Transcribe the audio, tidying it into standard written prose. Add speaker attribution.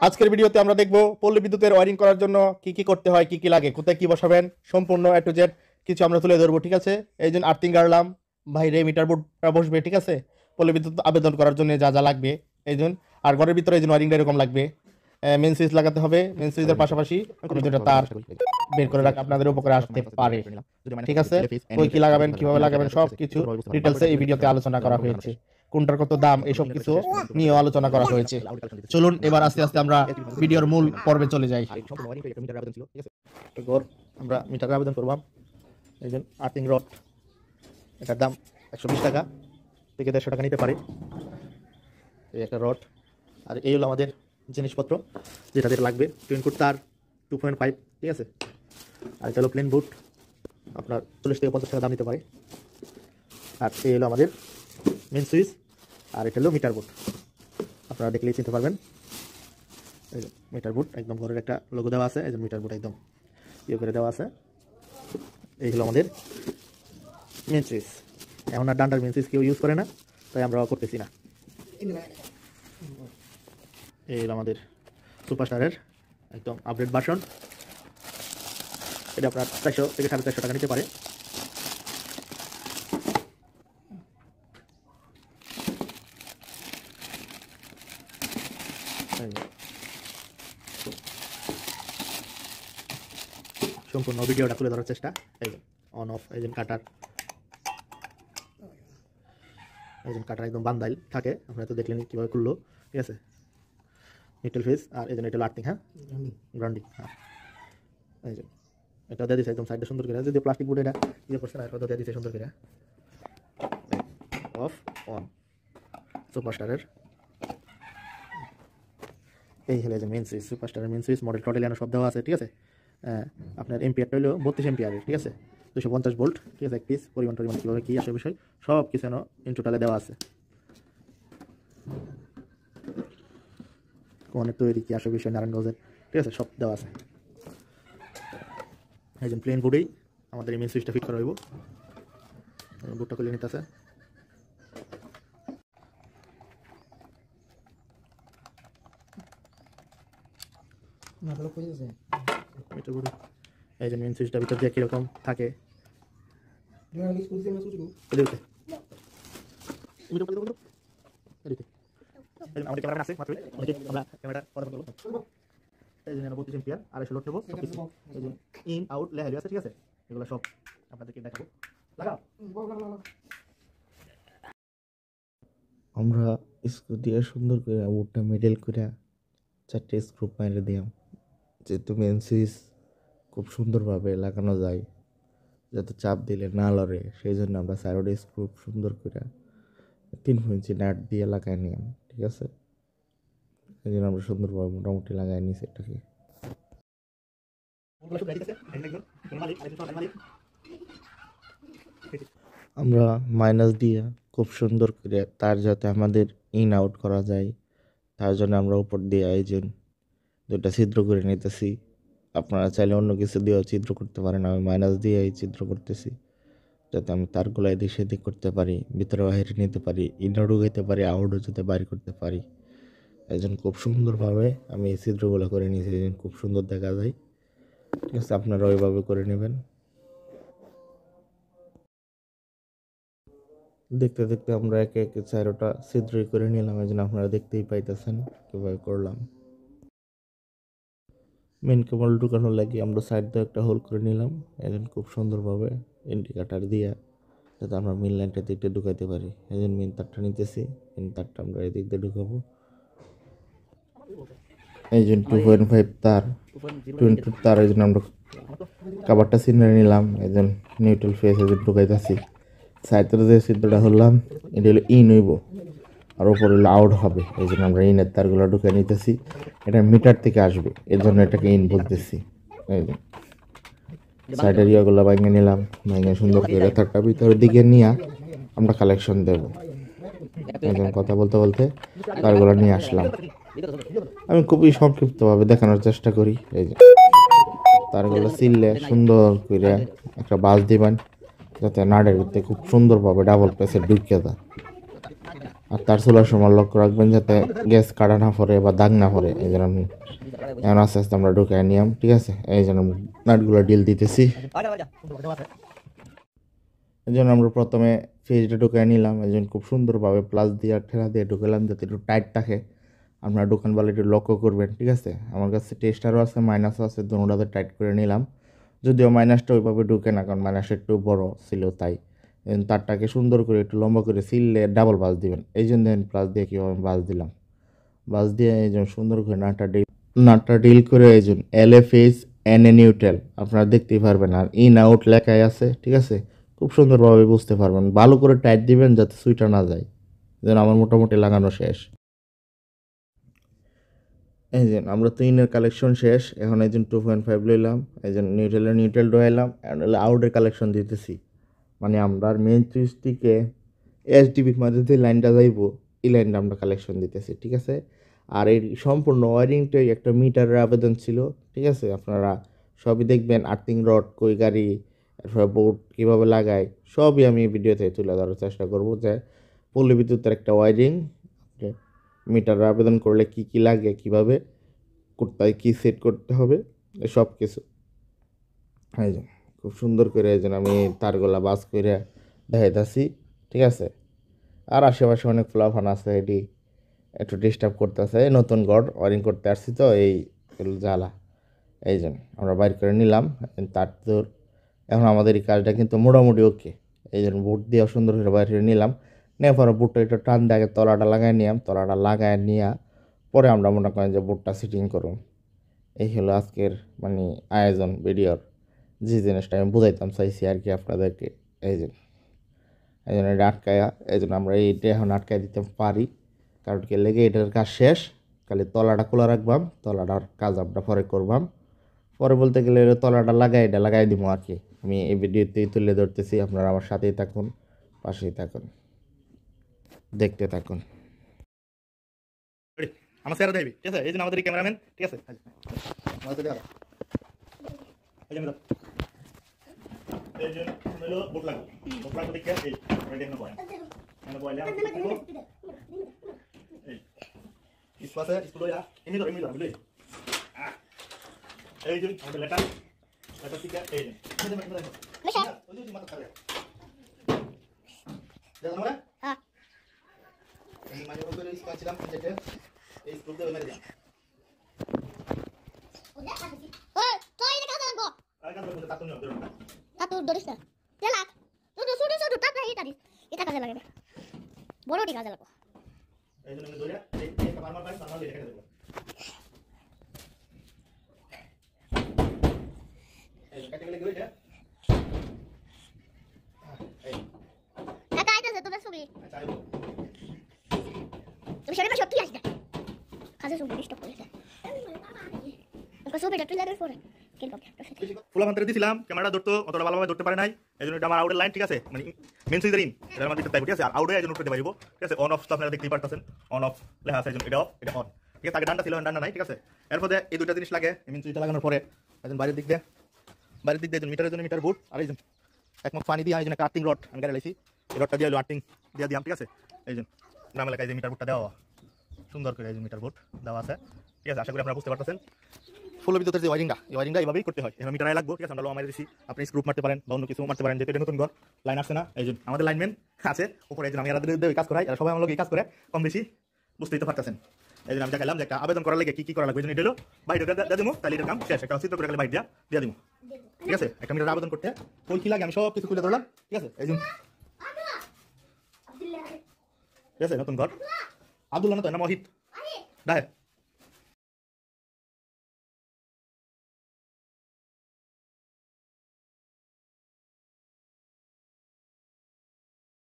Speaker 1: আজকের ভিডিওতে আমরা দেখব পল্লী বিদ্যুতের ওয়্যারিং করার জন্য কি কি করতে হয়, কি কি লাগে, কোথায় কি বসাবেন, সম্পূর্ণ এ টু জেড কিছু আমরা তুলে ধরবো। ঠিক আছে, এই জন্য আর্থিং গাড়লাম, বাইরে মিটার বোর্ডটা বসবে। ঠিক আছে, পল্লী বিদ্যুৎ আবেদন করার জন্য যা যা লাগবে এই জন্য। আর ঘরের ভিতরে এই জন্য ওয়্যারিংটা এরকম লাগবে। মেন সুইচ লাগাতে হবে, মেন সুইচের পাশাপাশি কোনো দুটো তার বের করে রাখা আপনাদের উপকারে আসতে পারে। ঠিক আছে, কই কি লাগাবেন, কিভাবে লাগাবেন, সব কিছু ডিটেলসে এই ভিডিওতে আলোচনা করা হয়েছে। কোনটার কত দাম, এইসব কিছু নিয়ে আলোচনা করা হয়েছে। চলুন এবার আস্তে আস্তে আমরা ভিডিওর মূল পর্বে চলে যাই। আমরা মিটারে আবেদন করবাম। এই যে আর্থিং রড, এটার দাম 120 টাকা থেকে 150 টাকা নিতে পারে। এই একটা রড, আর এই হলো আমাদের জিনিসপত্র যেটা লাগবে। 20 ফুট তার, 2.5। ঠিক আছে, আর এটা হলো প্লেন বুট, আপনার 40 থেকে 50 টাকা দাম নিতে পারে। আর এই হলো আমাদের মেন সুইচ, আর এটা হলো মিটার বোর্ড। আপনারা দেখলেই চিনতে পারবেন। এই যে মিটার বোর্ড, একদম ঘরের একটা লোগো দেওয়া আছে। এই যে মিটার বোর্ড একদম ইয়ে করে দেওয়া আছে। এই হলো আমাদের মেন সুইচ। এখন আর ডান্ডার মেন সুইচ কেউ ইউজ করে না, তাই আমরা করতেছি না। এই হলো আমাদের সুপারস্টারের একদম আপডেট ভার্সন। এটা আপনার 400 থেকে 450 টাকা নিতে পারে। সম্পূর্ণ ভিডিওটা তুলে ধরার চেষ্টা। এই যে অন অফ, এই যে কাটার, এই যে কাটার একদম বান্দাইল থাকে। আপনারা তো দেখলেন কীভাবে খুললো। ঠিক আছে, নিউট্রাল ফেজ, আর এই যে এটা আর্থিং, হ্যাঁ গ্রাউন্ডিং। হ্যাঁ, এই যে এটা দিয়ে দিচ্ছে একদম সাইডটা সুন্দর করে। যদি প্লাস্টিক বোর্ড এটা ইয়ে করছে না, এটা দিয়ে দিচ্ছে সুন্দর করে। অফ অন সুপারস্টারের। এই হলো যে মেন সুইচ, সুপারস্টারের মেন সুইচ। মডেল টডেল সব দেওয়া আছে। ঠিক আছে, আপনার এম্পিয়ারটা হলো 32 এম্পিয়ারের। ঠিক আছে, 250 ভোল্ট। ঠিক আছে, এক পিস পরিমাণ কীভাবে কী আসে বিষয় সব কিছু ইন টোটালে দেওয়া আছে। কোনের তৈরি কি আসে বিষয়, নারায়ণগঞ্জের। ঠিক আছে, সব দেওয়া আছে। এই যে প্লেন বোর্ডেই আমাদের এই মেন সুইচটা ফিট করা হইব। বোর্ডটা খুলে নিতে আছে। এই যে মেন সুইচটা ভিতর দিয়ে কিরকম থাকে। আমাদের ক্যামেরা আছে মাত্র, আমরা ক্যামেরা কথা বলবো। এই যে 32 এম্পিয়ার, 250 লোড নেবো। এই যে ইন আউট লেখা আছে। ঠিক আছে, এগুলো সব আপনাদেরকে দেখাবো। লাগাও।
Speaker 2: আমরা স্ক্রু দিয়ে সুন্দর করে বোর্ডটা মিডল করে 4টে স্ক্রু মাইরে দিলাম, যেহেতু মেন সুইচ খুব সুন্দরভাবে লাগানো যায়, যাতে চাপ দিলে না লড়ে, সেই জন্য আমরা সাইডে স্ক্রু সুন্দর করে 3 ইঞ্চি নাট দিয়ে লাগাই নিলাম। ঠিক আছে, এই জন্য আমরা সুন্দরভাবে মোটামুটি লাগাই নিয়েছি এটাকে। আমরা মাইনাস দিয়ে খুব সুন্দর করে তার যাতে আমাদের ইন আউট করা যায়, তার জন্য আমরা উপর দিয়ে এই যে 2টা ছিদ্র করে নিতেছি। আপনারা চাইলে অন্য কিছু দিয়েও ছিদ্র করতে পারেন, আমি মাইনাস দিয়ে এই ছিদ্র করতেছি, যাতে আমি তারগুলো এদিক সেদিক করতে পারি, ভিতরে বাইরে নিতে পারি, ইনও ঢুকাইতে পারি, আউটও যাতে বাইর করতে পারি। এই জন্য খুব সুন্দরভাবে আমি এই ছিদ্রগুলো করে নিয়েছি, এই জন্য খুব সুন্দর দেখা যায়। ঠিক আছে, আপনারা ওইভাবে করে নেবেন। দেখতে দেখতে আমরা একে একে 4টা ছিদ্রই করে নিলাম, এই জন্য আপনারা দেখতেই পাইতেছেন কীভাবে করলাম। মেন কেবল ঢুকানোর লাগে আমরা সাইড দিয়ে একটা হোল করে নিলাম, এই জন্য খুব সুন্দরভাবে ইন্ডিকেটার দিয়ে যাতে আমরা মেন লাইনটা দিকটা ঢুকাইতে পারি। এই জন্য মেন তারটা নিতেছি, মেন তারটা আমরা এদিক দিয়ে ঢুকাবো। এই জন্য 2.5 তার, 20 তার, এই জন্য আমরা কাভারটা সিনে নিলাম। এই জন্য নিউট্রাল ফেস এই জন্য ঢুকাইতেছি। সাইডের যে ছিদ্রটা হলাম এটা হলো ইন হইব, আর ওপর হলো আউট হবে। এই জন্য আমরা ইনের তারগুলো ঢুকে নিতেছি। এটা মিটার থেকে আসবে, এর জন্য এটাকে ইন বলতেছি। এই যে সাইডের ইয়াগুলো ভেঙে নিলাম, ভেঙে সুন্দর করে তারটা ভিতরের দিকে নিয়ে আমরা কালেকশন দেব। একজন কথা বলতে বলতে তারগুলো নিয়ে আসলাম। আমি খুবই সংক্ষিপ্তভাবে দেখানোর চেষ্টা করি। এই যে তারগুলো সিললে সুন্দর করে একটা বাস দিবেন, যাতে নাড়ের ভিতরে খুব সুন্দরভাবে ডাবল প্রেসে ঢুকিয়ে দেয়। আর তার চুলার সময় লক্ষ্য রাখবেন যাতে গ্যাস কাটা না পড়ে বা দাগ না পড়ে। এই জন্য আমি এখন আস্তে আস্তে আমরা ঢুকাই নিলাম, ঠিক আছে। এই জন্য নাটগুলো ডিল দিতেছি। এই জন্য আমরা প্রথমে ফেজটা ঢুকাই নিলাম। এই জন্য খুব সুন্দরভাবে প্লাস দিয়ে ঠেলা দিয়ে ঢুকালাম যাতে একটু টাইট থাকে। আপনারা দোকান বালা একটু লক্ষ্য করবেন, ঠিক আছে। আমার কাছে টেস্টারও আছে, মাইনাসও আছে, দুটোটাতে টাইট করে নিলাম। যদিও মাইনাসটা ওইভাবে ঢুকে না, কারণ মাইনাসটা একটু বড় ছিল তাই। তারটাকে সুন্দর করে একটু লম্বা করে সিললে ডাবল বাস দিবেন। এই জন্য প্লাস দিয়ে কীভাবে বাস দিলাম, বাস দিয়ে এই জন্য সুন্দর করে নাটটা ডিল করে এই জন্য LFH NA নিউট্রাল আপনারা দেখতেই পারবেন। আর ইন আউট লেখাই আছে, ঠিক আছে। খুব সুন্দরভাবে বুঝতে পারবেন। ভালো করে টাইট দিবেন যাতে সুইটা না যায়। যেন আমার মোটামুটি লাগানো শেষ। এই যে আমরা তো ইনের কালেকশন শেষ। এখন এই জন্য 2.5 লইলাম। এই জন্য নিউট্রাল ডোয়াইলাম। অ্যান্ড আউটের কালেকশন দিতেছি। মানে আমরা মেইন সুইচটিকে SDBর মধ্যে যে লাইনটা যাইব এই লাইনটা আমরা কালেকশন দিতেছি, ঠিক আছে। আর এই সম্পূর্ণ ওয়ারিংটাই একটা মিটারের আবেদন ছিল, ঠিক আছে। আপনারা সবই দেখবেন, আর্থিং রড কই গাড়ি, এরপরে বোর্ড কীভাবে লাগায় সবই আমি ভিডিওতে তুলে ধরার চেষ্টা করবো। যে পল্লী বিদ্যুতের একটা ওয়ারিং মিটারের আবেদন করলে কি কি লাগে, কিভাবে কোথায় কী সেট করতে হবে, সব কিছু। এই যে খুব সুন্দর করে এই জন্য আমি তারগুলা বাস করে দেখাইতেছি, ঠিক আছে। আর আশেপাশে অনেক ফ্লাফান আছে, এটি একটু ডিস্টার্ব করতেছে। নতুন গড় ওয়ারিং করতে আসছি তো এই জ্বালা। এই জন্য আমরা বাইর করে নিলাম তার তোর। এখন আমাদের এই কাজটা কিন্তু মোটামুটি ওকে। এই জন্য বুট দিয়ে সুন্দর করে বাইর করে নিলাম। নেওয়ার পরে বুটটা একটু টান দিয়ে আগে তলাটা লাগাই নিলাম। তলাটা লাগাই নিয়ে পরে আমরা মনে করেন যে বুটটা সিটিং করুন। এই হলো আজকের মানে আয়োজন ভিডিওর, যে জিনিসটা আমি বুঝাইতাম চাইছি আর কি আপনাদেরকে। এই জন্য এটা আটকায়া, এই জন্য আমরা এইটা এখন আটকায় দিতে পারি। কারণ কি লেগে এটার কাজ শেষ, খালি তলাটা খোলা রাখবাম। তলাটার কাজ আমরা পরে করবাম। পরে বলতে গেলে তলাটা এটা লাগাই দিব আর কি। আমি এই ভিডিওতেই তুলে ধরতেছি, আপনারা আমার সাথেই থাকুন, পাশেই থাকুন, দেখতে থাকুন।
Speaker 1: আমার স্যার দেবি, ঠিক আছে। এই জন্য আমাদের ক্যামেরাম্যান, ঠিক আছে। এই জন্য হলো বুট লাগবে। বুট লাগবে দেখে এই রেডি না পয়েন্ট মানে বয়লা এই ইসপাসে ইসপুলো ইয়া এমনি ধরে বুঝলি। এই যে আমাদের লেটার থেকে এই যে মেশা ওই যে মাথা খাবে দেখো আমরা হ্যাঁ এই মানে ওপরে ইসপাস ছিলাম যেটা এই স্ক্রু দিয়ে মেরে দিলাম। ওই তুই এটা কাজ লাগবো আর কাজ করতে তাতো নিও ধরো তাতো ধরিস না তেলা শুধু তাত না এটা কাজে লাগে না বড়টি কাজে লাগবো। এই জন্য আমি ধরে এই মারমার পাই সামনে লেখা দেব। এই কাটে গেলে এটা এই এটা আইতাছে তো ছবি আচ্ছা আইবো তুমি সেটা সত্যি আসছে কাজে ছবি স্টপ করে দে ওকে ছবিটা তুই লাগার পরে ফুলা মাত্রা দিছিলাম, ক্যামেরা ধরতো অতটা ভালোভাবে ধরতে পারে নাই। এই জন্য এটা আমার আউটের লাইন, ঠিক আছে। মানে মেন সুইচের ইন এটার মধ্যে টাইপ, ঠিক আছে। আর আউটে এই জন্য করতে পারবো, ঠিক আছে। অন অফ তো আপনারা দেখতেই পারতেছেন, অন অফ লেখা আছে। এই জন্য এটা অফ এটা অন, ঠিক আছে। আগে ডানটা ছিল ডানটা নাই, ঠিক আছে। এরপরে এই দুটো জিনিস লাগে মেন সুইচটা লাগানোর পরে। একজন বাইরের দিক দিয়ে মিটারের জন্য মিটার বুট, আর এই জন্য একমুখ পানি দিয়ে এই জন্য কাটিং রড আমি গাড়ি লাইছি। এই রডটা দিয়ে আর্টিং দিয়ে দিলাম, ঠিক আছে। এই জন্য গ্রাম এলাকায় যে মিটার বুটটা দেওয়া সুন্দর করে এই যে মিটার বুট দেওয়া আছে, ঠিক আছে। আশা করি আপনারা বুঝতে পারতেছেন। ফুল বিদ্যুতের যে ওয়ারিংটা এইভাবেই করতে হয়। এখানে মিটার লাগবে, ঠিক আছে। আমরা মারি দিছি, আপনি স্ক্রু মারতে পারেন বা অন্য কিছু মারতে পারেন, যেহেতু এটা নতুন ঘর লাইন আসছে না। এই জন্য আমাদের লাইনম্যান আছে উপরে, এই জন্য আমি এরাদের কাজ করাই। আর সবাই আমার লোক এই কাজ করে কম বেশি বুঝতেই তো পারতেছেন। এই জন্য আমি দেখালাম যে একটা আবেদন করার লাগে কি করা লাগবে। এই জন্য এটা হলো বাইরে দিয়ে দিব, তাহলে এটার কাম শেষ। একটা চিত্র করে গেলে বাইরে দিয়ে দিব, ঠিক আছে। একটা মিটার আবেদন করতে কোন কি লাগে আমি সব কিছু খুলে ধরলাম, ঠিক আছে। এই জন্য ঠিক আছে নতুন ঘর আব্দুল্লাহ না তো না মহিত দায়